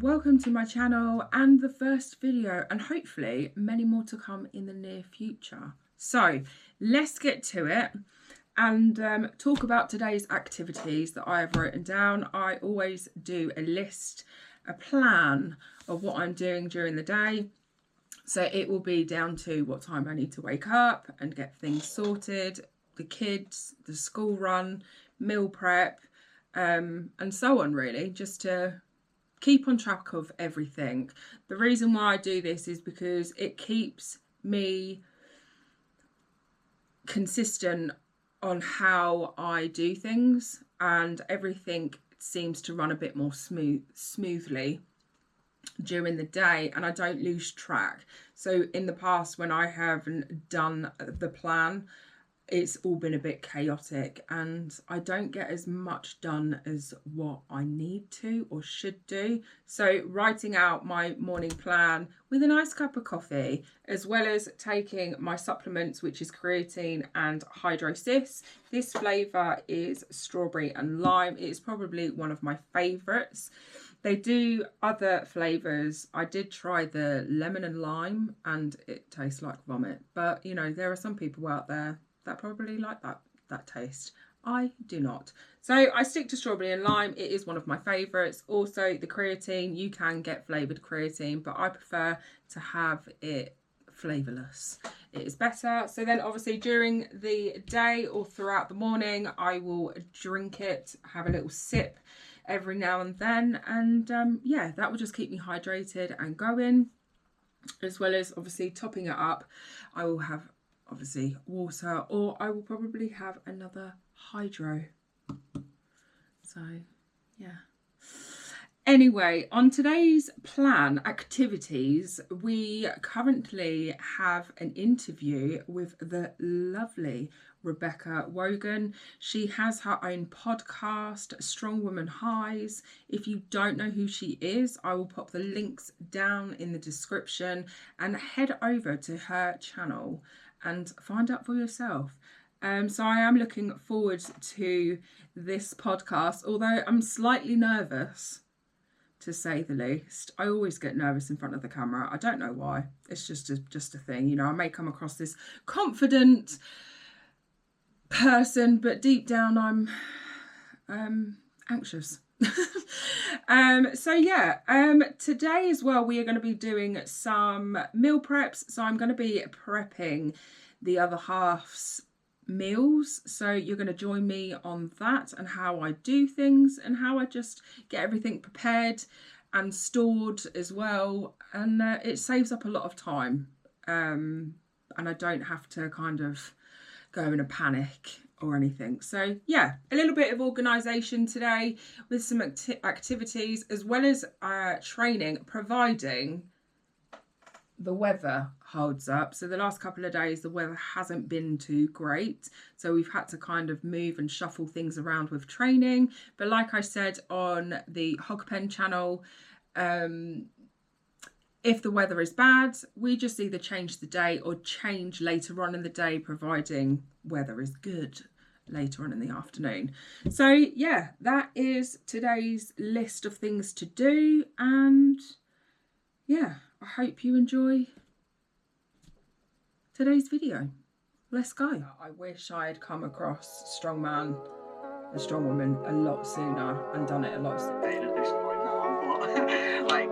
welcome to my channel and the first video, and hopefully many more to come in the near future. So let's get to it and talk about today's activities that I have written down. I always do a list, a plan of what I'm doing during the day. So it will be down to what time I need to wake up and get things sorted, the kids, the school run, meal prep, and so on, really, just to keep on track of everything. The reason why I do this is because it keeps me consistent on how I do things, and everything seems to run a bit more smoothly during the day, and I don't lose track. So in the past, when I haven't done the plan, it's all been a bit chaotic and I don't get as much done as what I need to or should do. So writing out my morning plan with a nice cup of coffee, as well as taking my supplements, which is creatine and Hydro-Sis. This flavour is strawberry and lime. It is probably one of my favourites. They do other flavours. I did try the lemon and lime and it tastes like vomit. But, you know, there are some people out there that probably like that taste. I do not. So I stick to strawberry and lime. It is one of my favourites. Also the creatine, you can get flavoured creatine, but I prefer to have it flavourless. It is better. So then obviously during the day or throughout the morning, I will drink it, have a little sip every now and then. And yeah, that will just keep me hydrated and going. As well as obviously topping it up, I will have obviously water, or I will probably have another hydro. So yeah. Anyway, on today's plan activities, we currently have an interview with the lovely Rebecca Wogan. She has her own podcast, Strong Woman Highs. If you don't know who she is, I will pop the links down in the description and head over to her channel and find out for yourself. So I am looking forward to this podcast, although I'm slightly nervous, to say the least. I always get nervous in front of the camera. I don't know why. It's just a thing. You know, I may come across this confident person, but deep down I'm anxious. So yeah, today as well we are going to be doing some meal preps. So I'm going to be prepping the other half's meals, so you're going to join me on that and how I do things and how I just get everything prepared and stored as well, and it saves up a lot of time, and I don't have to kind of go in a panic or anything. So yeah, a little bit of organisation today with some activities, as well as training, providing the weather holds up. So the last couple of days the weather hasn't been too great, so we've had to kind of move and shuffle things around with training. But like I said on the Hogpen channel, if the weather is bad, we just either change the day or change later on in the day, providing weather is good later on in the afternoon. So yeah, that is today's list of things to do, and yeah, I hope you enjoy today's video. Let's go. I wish I had come across Strong Man and Strong Woman a lot sooner and done it a lot sooner. At this point now, but like.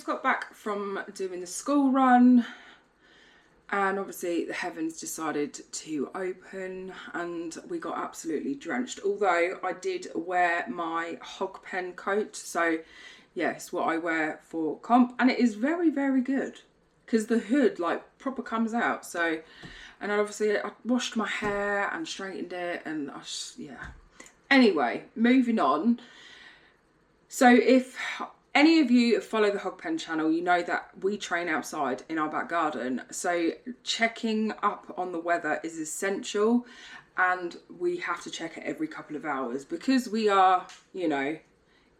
Got back from doing the school run, and obviously the heavens decided to open and we got absolutely drenched, although I did wear my Hogpen coat. So yes, what I wear for comp, and it is very, very good because the hood like proper comes out. So, and obviously I washed my hair and straightened it, and yeah. Anyway, moving on. So if any of you follow the Hogpen channel, you know that we train outside in our back garden. So checking up on the weather is essential. and we have to check it every couple of hours because we are, you know,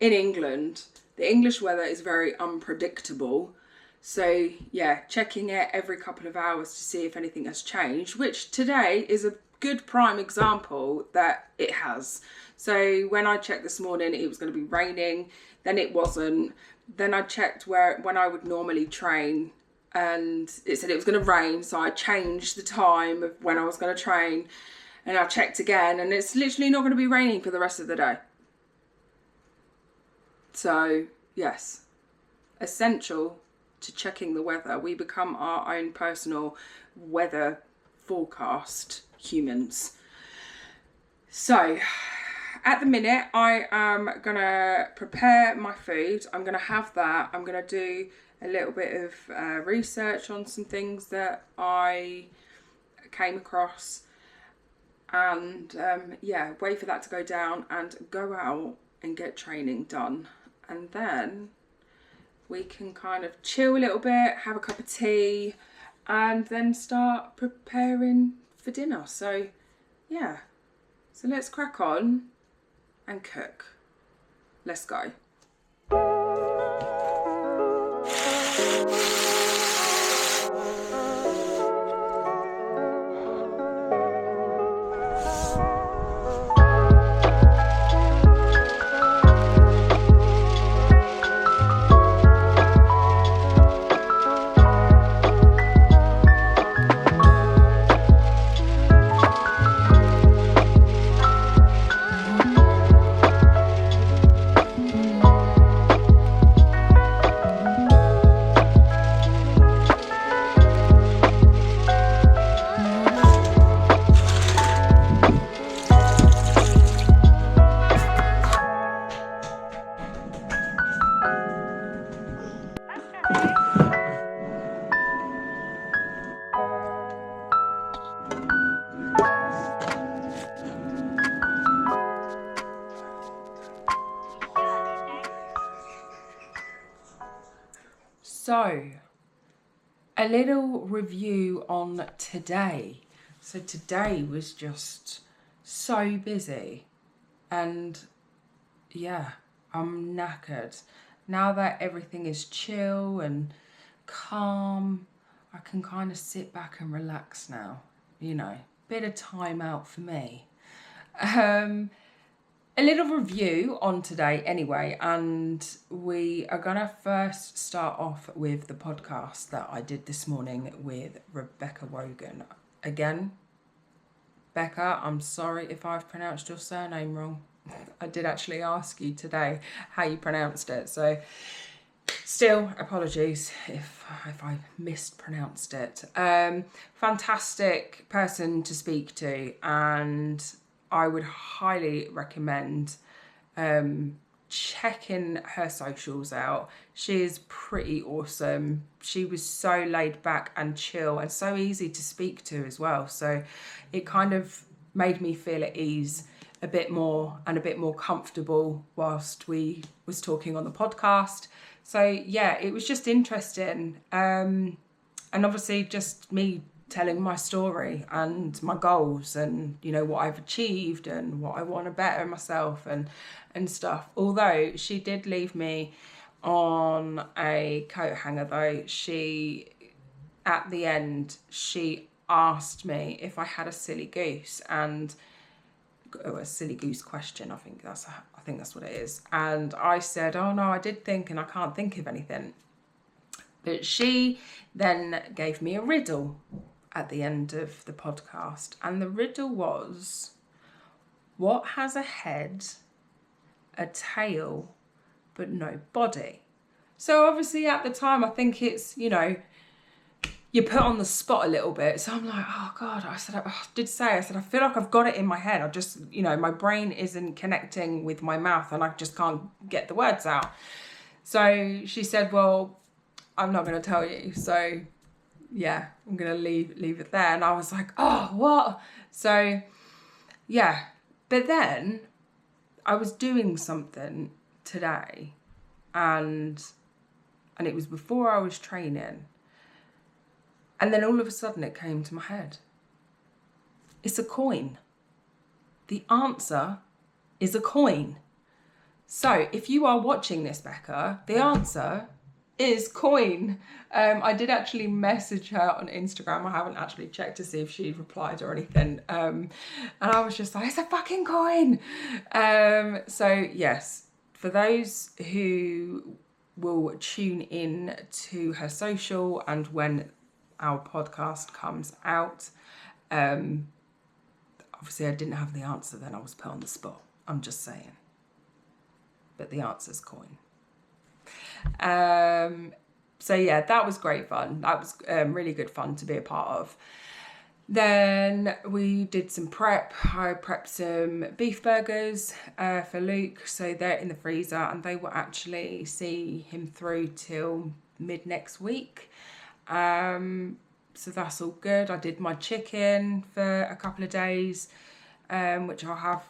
in England. The English weather is very unpredictable. So yeah, checking it every couple of hours to see if anything has changed, which today is a good prime example that it has. So when I checked this morning, it was going to be raining, then it wasn't. Then I checked when I would normally train, and it said it was going to rain, so I changed the time of when I was going to train, and I checked again, and it's literally not going to be raining for the rest of the day. So yes, essential to checking the weather. We become our own personal weather forecast humans. So at the minute, I am gonna prepare my food. I'm gonna have that. I'm gonna do a little bit of research on some things that I came across, and yeah, wait for that to go down and go out and get training done. And then we can kind of chill a little bit, have a cup of tea, and then start preparing for dinner. So yeah, so let's crack on and cook. Let's go. So, a little review on today. So today was just so busy, and yeah, I'm knackered. Now that everything is chill and calm, I can kind of sit back and relax now, you know, bit of time out for me. A little review on today anyway, and we are gonna first start off with the podcast that I did this morning with Rebecca Wogan. Again, Becca, I'm sorry if I've pronounced your surname wrong. I did actually ask you today how you pronounced it, so still apologies if I mispronounced it. Fantastic person to speak to, and I would highly recommend checking her socials out. She is pretty awesome. She was so laid back and chill and so easy to speak to as well. So it kind of made me feel at ease a bit more comfortable whilst we was talking on the podcast. So yeah, it was just interesting. And obviously just me telling my story and my goals and, you know, what I've achieved and what I want to better myself and stuff. Although she did leave me on a coat hanger though. At the end, she asked me if I had a silly goose and a silly goose question. I think that's what it is. And I said, oh no, I did think and I can't think of anything. But she then gave me a riddle at the end of the podcast, and the riddle was, what has a head, a tail, but no body? So obviously at the time I think it's, you know, you put on the spot a little bit. So I'm like, oh God, I said, I feel like I've got it in my head. I just, you know, my brain isn't connecting with my mouth and I just can't get the words out. So she said, well, I'm not going to tell you. So yeah, I'm going to leave it there. And I was like, oh, what? So yeah, but then I was doing something today and it was before I was training. And then all of a sudden it came to my head. It's a coin. The answer is a coin. So if you are watching this, Becca, the answer is coin. I did actually message her on Instagram. I haven't actually checked to see if she replied or anything. And I was just like, it's a fucking coin. So yes, for those who will tune in to her social and when our podcast comes out, obviously I didn't have the answer then. I was put on the spot. I'm just saying. But the answer's coin. So yeah, that was great fun. That was really good fun to be a part of. Then we did some prep. I prepped some beef burgers for Luke. So they're in the freezer and they will actually see him through till mid next week. So that's all good. I did my chicken for a couple of days, which I'll have,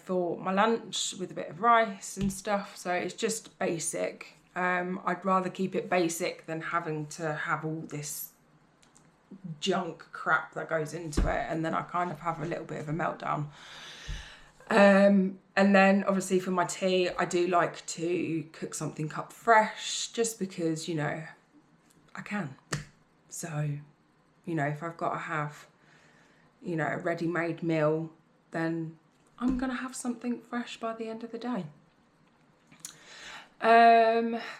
for my lunch with a bit of rice and stuff. So it's just basic. I'd rather keep it basic than having to have all this junk crap that goes into it, and then I kind of have a little bit of a meltdown. And then obviously for my tea, I do like to cook something up fresh just because, I can. So, if I've got to have, a ready-made meal, then I'm going to have something fresh by the end of the day.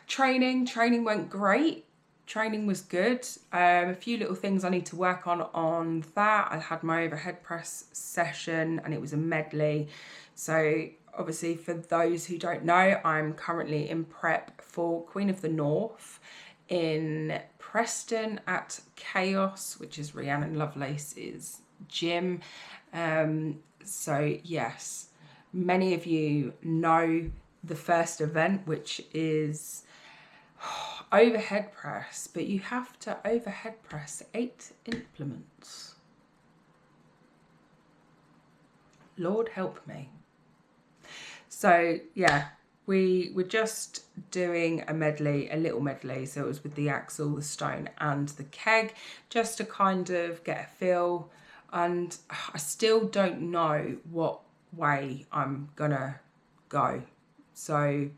Training went great. Training was good. A few little things I need to work on that. I had my overhead press session and it was a medley. So obviously for those who don't know, I'm currently in prep for Queen of the North in Preston at Chaos, which is Rhiannon Lovelace's gym. So yes, many of you know the first event, which is overhead press, but you have to overhead press 8 implements. Lord help me. So yeah, we were just doing a little medley. So it was with the axle, the stone and the keg, just to kind of get a feel. And I still don't know what way I'm gonna go. So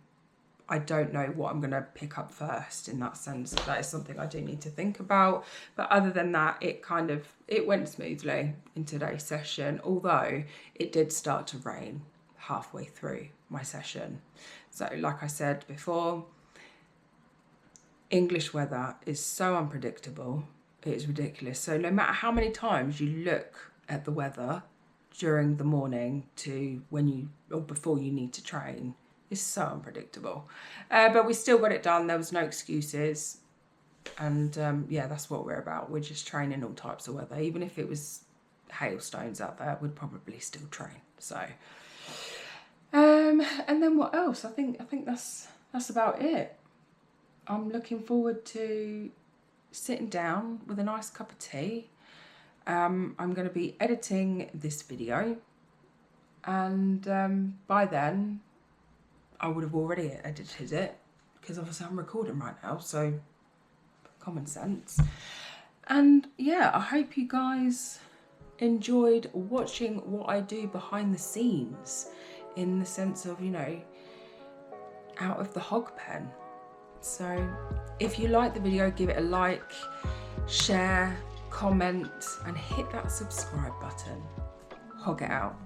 I don't know what I'm going to pick up first in that sense. That is something I do need to think about. But other than that, it went smoothly in today's session, although it did start to rain halfway through my session. So like I said before, English weather is so unpredictable. It is ridiculous. So no matter how many times you look at the weather during the morning to before you need to train, it's so unpredictable. But we still got it done. There was no excuses. And yeah, that's what we're about. We're just training all types of weather. Even if it was hailstones out there, we'd probably still train. So, and then what else? I think that's about it. I'm looking forward to sitting down with a nice cup of tea. I'm going to be editing this video. And by then, I would have already edited it because obviously I'm recording right now, so common sense. And yeah, I hope you guys enjoyed watching what I do behind the scenes in the sense of, out of the hog pen. So if you like the video, give it a like, share, comment, and hit that subscribe button. Hog it out.